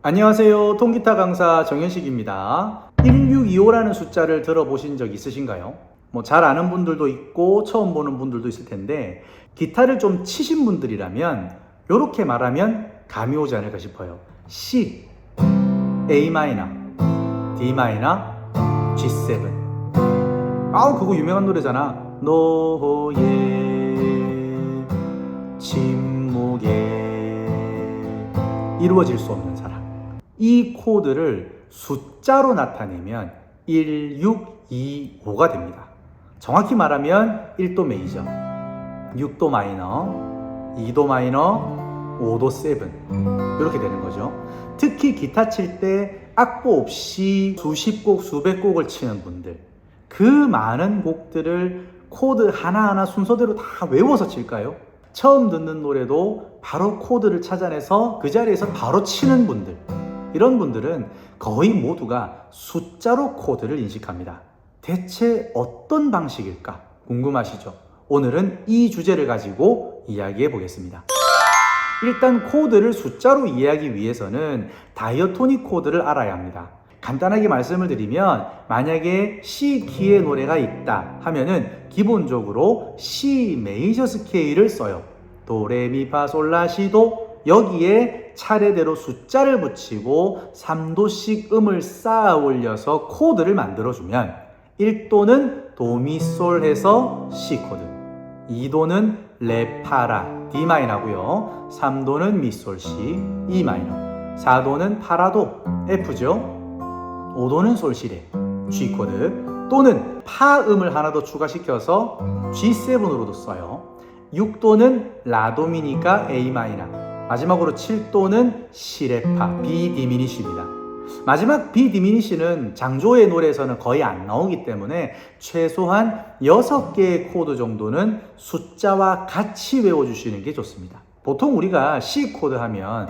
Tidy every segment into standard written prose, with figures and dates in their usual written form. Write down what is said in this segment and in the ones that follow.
안녕하세요. 통기타 강사 정현식입니다. 1625라는 숫자를 들어보신 적 있으신가요? 잘 아는 분들도 있고 처음 보는 분들도 있을 텐데 기타를 좀 치신 분들이라면 이렇게 말하면 감이 오지 않을까 싶어요. C, A 마이너, D 마이너, G7. 그거 유명한 노래잖아. 너의 침묵에 이루어질 수 없는 사랑. 이 코드를 숫자로 나타내면 1, 6, 2, 5가 됩니다. 정확히 말하면 1도 메이저, 6도 마이너, 2도 마이너, 5도 세븐 이렇게 되는 거죠. 특히 기타 칠 때 악보 없이 수십 곡, 수백 곡을 치는 분들, 그 많은 곡들을 코드 하나하나 순서대로 다 외워서 칠까요? 처음 듣는 노래도 바로 코드를 찾아내서 그 자리에서 바로 치는 분들, 이런 분들은 거의 모두가 숫자로 코드를 인식합니다. 대체 어떤 방식일까 궁금하시죠? 오늘은 이 주제를 가지고 이야기해 보겠습니다. 일단 코드를 숫자로 이해하기 위해서는 다이어토닉 코드를 알아야 합니다. 간단하게 말씀을 드리면 만약에 C 키의 노래가 있다 하면은 기본적으로 C 메이저 스케일을 써요. 도레미파솔라시도, 여기에 차례대로 숫자를 붙이고 3도씩 음을 쌓아 올려서 코드를 만들어주면 1도는 도미솔 해서 C 코드, 2도는 레파라 D 마이너고요, 3도는 미솔 C E 마이너, 4도는 파라도 F죠, 5도는 솔시레 G 코드, 또는 파 음을 하나 더 추가시켜서 G7으로도 써요. 6도는 라도미니까 A 마이너, 마지막으로 7도는 시레파 B 디미니시입니다. 마지막 B 디미니시는 장조의 노래에서는 거의 안 나오기 때문에 최소한 6개의 코드 정도는 숫자와 같이 외워주시는 게 좋습니다. 보통 우리가 C 코드 하면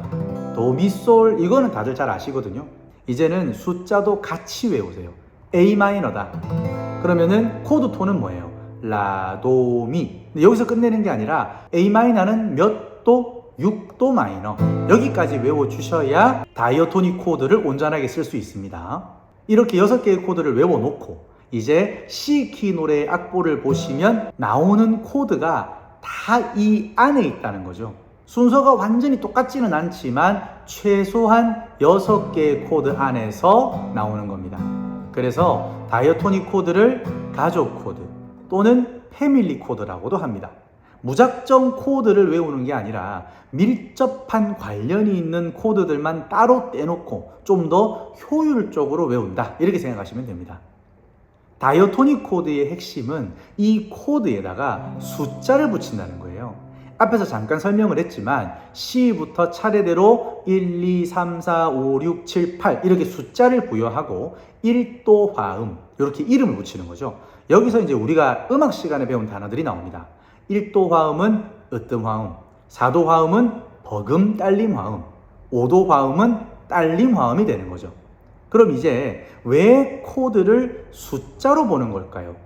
도미솔 이거는 다들 잘 아시거든요. 이제는 숫자도 같이 외우세요. A 마이너다 그러면은 코드 톤은 뭐예요? 라, 도, 미. 근데 여기서 끝내는 게 아니라 A 마이너는 몇 도? 6도 마이너. 여기까지 외워주셔야 다이어토닉 코드를 온전하게 쓸 수 있습니다. 이렇게 6개의 코드를 외워놓고 이제 C키 노래의 악보를 보시면 나오는 코드가 다 이 안에 있다는 거죠. 순서가 완전히 똑같지는 않지만 최소한 6개의 코드 안에서 나오는 겁니다. 그래서 다이어토닉 코드를 가족 코드 또는 패밀리 코드라고도 합니다. 무작정 코드를 외우는 게 아니라 밀접한 관련이 있는 코드들만 따로 떼놓고 좀 더 효율적으로 외운다, 이렇게 생각하시면 됩니다. 다이어토닉 코드의 핵심은 이 코드에다가 숫자를 붙인다는 거예요. 앞에서 잠깐 설명을 했지만 C부터 차례대로 1, 2, 3, 4, 5, 6, 7, 8 이렇게 숫자를 부여하고 1도 화음 이렇게 이름을 붙이는 거죠. 여기서 이제 우리가 음악 시간에 배운 단어들이 나옵니다. 1도 화음은 으뜸 화음, 4도 화음은 버금 딸림 화음, 5도 화음은 딸림 화음이 되는 거죠. 그럼 이제 왜 코드를 숫자로 보는 걸까요?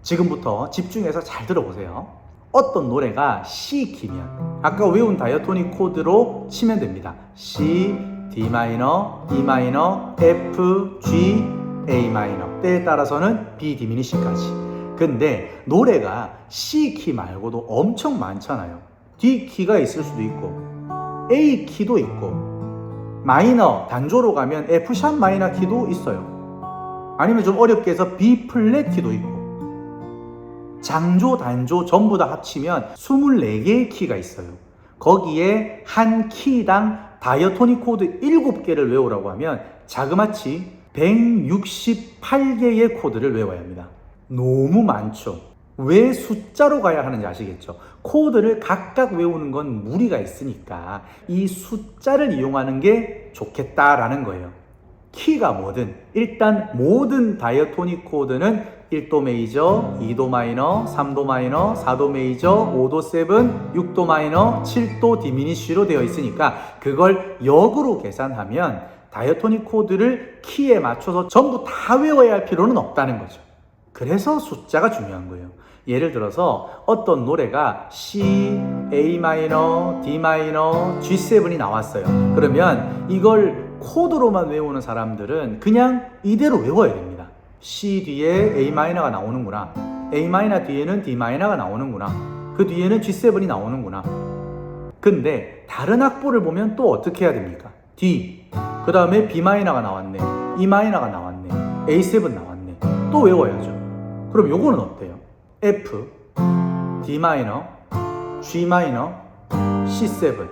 지금부터 집중해서 잘 들어보세요. 어떤 노래가 C 키면 아까 외운 다이어토닉 코드로 치면 됩니다. C, D 마이너, E 마이너, F, G, A 마이너, 때에 따라서는 B 디미니시까지. 근데 노래가 C 키 말고도 엄청 많잖아요. D 키가 있을 수도 있고 A 키도 있고 마이너 단조로 가면 F 샵 마이너 키도 있어요. 아니면 좀 어렵게 해서 B 플랫 키도 있고 장조 단조 전부 다 합치면 24개의 키가 있어요. 거기에 한 키당 다이어토닉 코드 7개를 외우라고 하면 자그마치 168개의 코드를 외워야 합니다. 너무 많죠. 왜 숫자로 가야 하는지 아시겠죠? 코드를 각각 외우는 건 무리가 있으니까 이 숫자를 이용하는 게 좋겠다라는 거예요. 키가 뭐든 일단 모든 다이어토닉 코드는 1도 메이저, 2도 마이너, 3도 마이너, 4도 메이저, 5도 세븐, 6도 마이너, 7도 디미니쉬로 되어 있으니까 그걸 역으로 계산하면 다이어토닉 코드를 키에 맞춰서 전부 다 외워야 할 필요는 없다는 거죠. 그래서 숫자가 중요한 거예요. 예를 들어서 어떤 노래가 C, A 마이너, D 마이너, G7이 나왔어요. 그러면 이걸 코드로만 외우는 사람들은 그냥 이대로 외워야 됩니다. C 뒤에 A마이너가 나오는구나. A마이너 뒤에는 D마이너가 나오는구나. 그 뒤에는 G7이 나오는구나. 근데 다른 악보를 보면 또 어떻게 해야 됩니까? D, 그 다음에 B마이너가 나왔네. E마이너가 나왔네. A7 나왔네. 또 외워야죠. 그럼 요거는 어때요? F, D마이너, G마이너, C7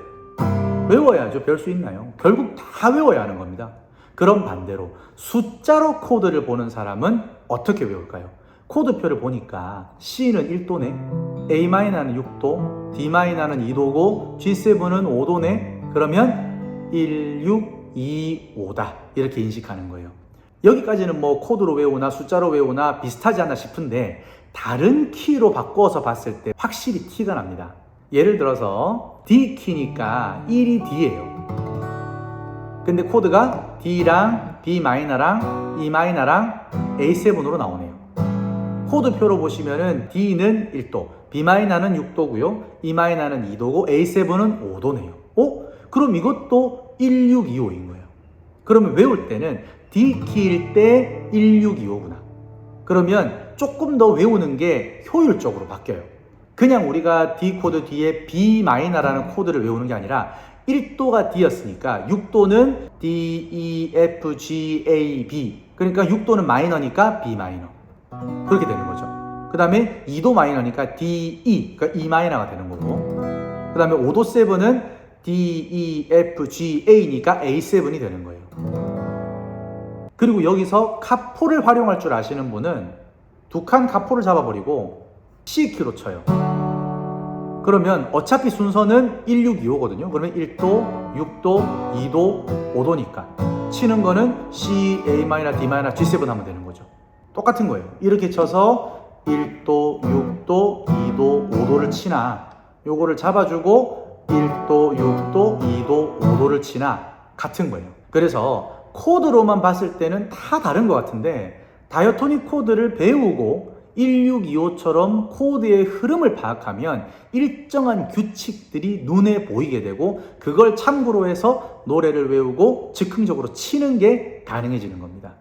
외워야죠. 별 수 있나요? 결국 다 외워야 하는 겁니다. 그럼 반대로 숫자로 코드를 보는 사람은 어떻게 외울까요? 코드표를 보니까 C는 1도네, A마이너는 6도, D마이너는 2도고 G7은 5도네. 그러면 1, 6, 2, 5다 이렇게 인식하는 거예요. 여기까지는 뭐 코드로 외우나 숫자로 외우나 비슷하지 않나 싶은데 다른 키로 바꿔서 봤을 때 확실히 티가 납니다. 예를 들어서 D키니까 1이 D예요. 근데 코드가 D랑 B마이너랑 E마이너랑 A7으로 나오네요. 코드표로 보시면은 D는 1도, B마이너는 6도고요, E마이너는 2도고 A7은 5도네요. 그럼 이것도 1625인 거예요. 그러면 외울 때는 D키일 때 1625구나. 그러면 조금 더 외우는 게 효율적으로 바뀌어요. 그냥 우리가 D 코드 뒤에 B 마이너라는 코드를 외우는 게 아니라 1도가 D였으니까 6도는 D, E, F, G, A, B. 그러니까 6도는 마이너니까 B 마이너. 그렇게 되는 거죠. 그 다음에 2도 마이너니까 D, E. 그러니까 E 마이너가 되는 거고. 그 다음에 5도 7은 D, E, F, G, A니까 A7이 되는 거예요. 그리고 여기서 카포를 활용할 줄 아시는 분은 두 칸 카포를 잡아버리고 C키로 쳐요. 그러면 어차피 순서는 1625거든요. 그러면 1도, 6도, 2도, 5도니까 치는 거는 C, A, D, G7 하면 되는 거죠. 똑같은 거예요. 이렇게 쳐서 1도, 6도, 2도, 5도를 치나 요거를 잡아주고 1도, 6도, 2도, 5도를 치나 같은 거예요. 그래서 코드로만 봤을 때는 다 다른 것 같은데 다이어토닉 코드를 배우고 1625처럼 코드의 흐름을 파악하면 일정한 규칙들이 눈에 보이게 되고 그걸 참고로 해서 노래를 외우고 즉흥적으로 치는 게 가능해지는 겁니다.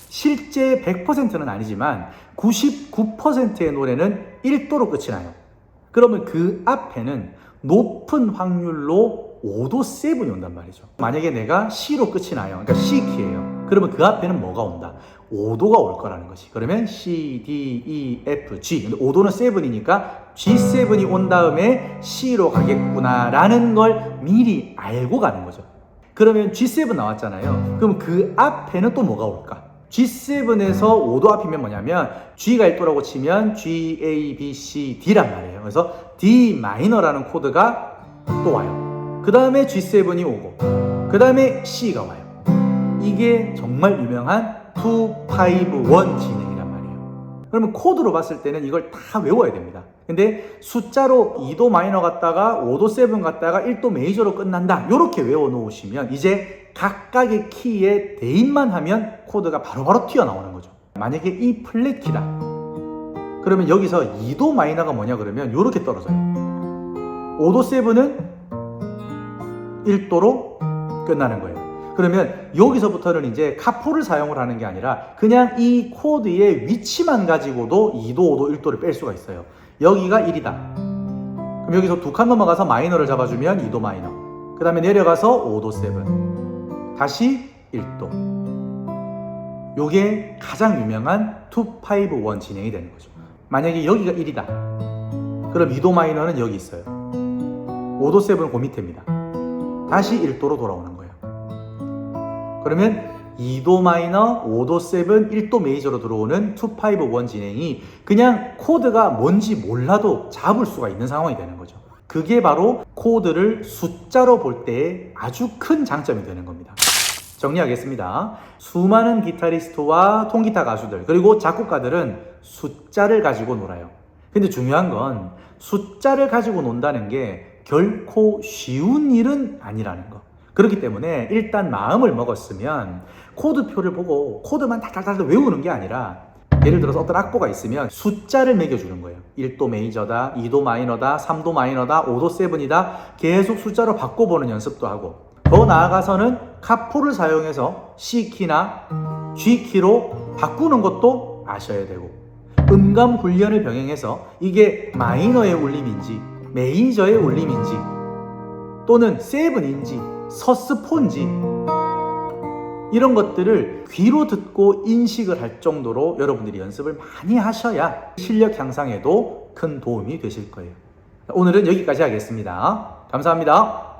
실제 100%는 아니지만 99%의 노래는 1도로 끝이 나요. 그러면 그 앞에는 높은 확률로 5도 7이 온단 말이죠. 만약에 내가 C로 끝이 나요. 그러니까 C키예요. 그러면 그 앞에는 뭐가 온다? 5도가 올 거라는 것이. 그러면 C, D, E, F, G. 근데 5도는 7이니까 G7이 온 다음에 C로 가겠구나 라는 걸 미리 알고 가는 거죠. 그러면 G7 나왔잖아요. 그럼 그 앞에는 또 뭐가 올까? G7에서 5도 앞이면 뭐냐면 G가 1도라고 치면 G, A, B, C, D란 말이에요. 그래서 D 마이너라는 코드가 또 와요. 그 다음에 G7이 오고 그 다음에 C가 와요. 이게 정말 유명한 2, 5, 1 진행이란 말이에요. 그러면 코드로 봤을 때는 이걸 다 외워야 됩니다. 근데 숫자로 2도 마이너 갔다가 5도 7 갔다가 1도 메이저로 끝난다. 이렇게 외워 놓으시면 이제 각각의 키에 대입만 하면 코드가 바로바로 튀어나오는 거죠. 만약에 이 플랫 키다. 그러면 여기서 2도 마이너가 뭐냐 그러면 이렇게 떨어져요. 5도 7은 1도로 끝나는 거예요. 그러면 여기서부터는 이제 카포를 사용을 하는 게 아니라 그냥 이 코드의 위치만 가지고도 2도, 5도, 1도를 뺄 수가 있어요. 여기가 1이다. 그럼 여기서 두 칸 넘어가서 마이너를 잡아주면 2도 마이너. 그 다음에 내려가서 5도 7. 다시 1도. 요게 가장 유명한 2, 5, 1 진행이 되는 거죠. 만약에 여기가 1이다. 그럼 2도 마이너는 여기 있어요. 5도 7은 그 밑에입니다. 다시 1도로 돌아오는 거예요. 그러면 2도 마이너, 5도 7, 1도 메이저로 들어오는 2, 5, 1 진행이 그냥 코드가 뭔지 몰라도 잡을 수가 있는 상황이 되는 거죠. 그게 바로 코드를 숫자로 볼 때의 아주 큰 장점이 되는 겁니다. 정리하겠습니다. 수많은 기타리스트와 통기타 가수들 그리고 작곡가들은 숫자를 가지고 놀아요. 근데 중요한 건 숫자를 가지고 논다는 게 결코 쉬운 일은 아니라는 거. 그렇기 때문에 일단 마음을 먹었으면 코드표를 보고 코드만 달달달 외우는 게 아니라 예를 들어서 어떤 악보가 있으면 숫자를 매겨주는 거예요. 1도 메이저다, 2도 마이너다, 3도 마이너다, 5도 7이다 계속 숫자로 바꿔보는 연습도 하고 더 나아가서는 카포를 사용해서 C키나 G키로 바꾸는 것도 아셔야 되고, 음감 훈련을 병행해서 이게 마이너의 울림인지 메이저의 울림인지 또는 세븐인지 서스폰지 이런 것들을 귀로 듣고 인식을 할 정도로 여러분들이 연습을 많이 하셔야 실력 향상에도 큰 도움이 되실 거예요. 오늘은 여기까지 하겠습니다. 감사합니다.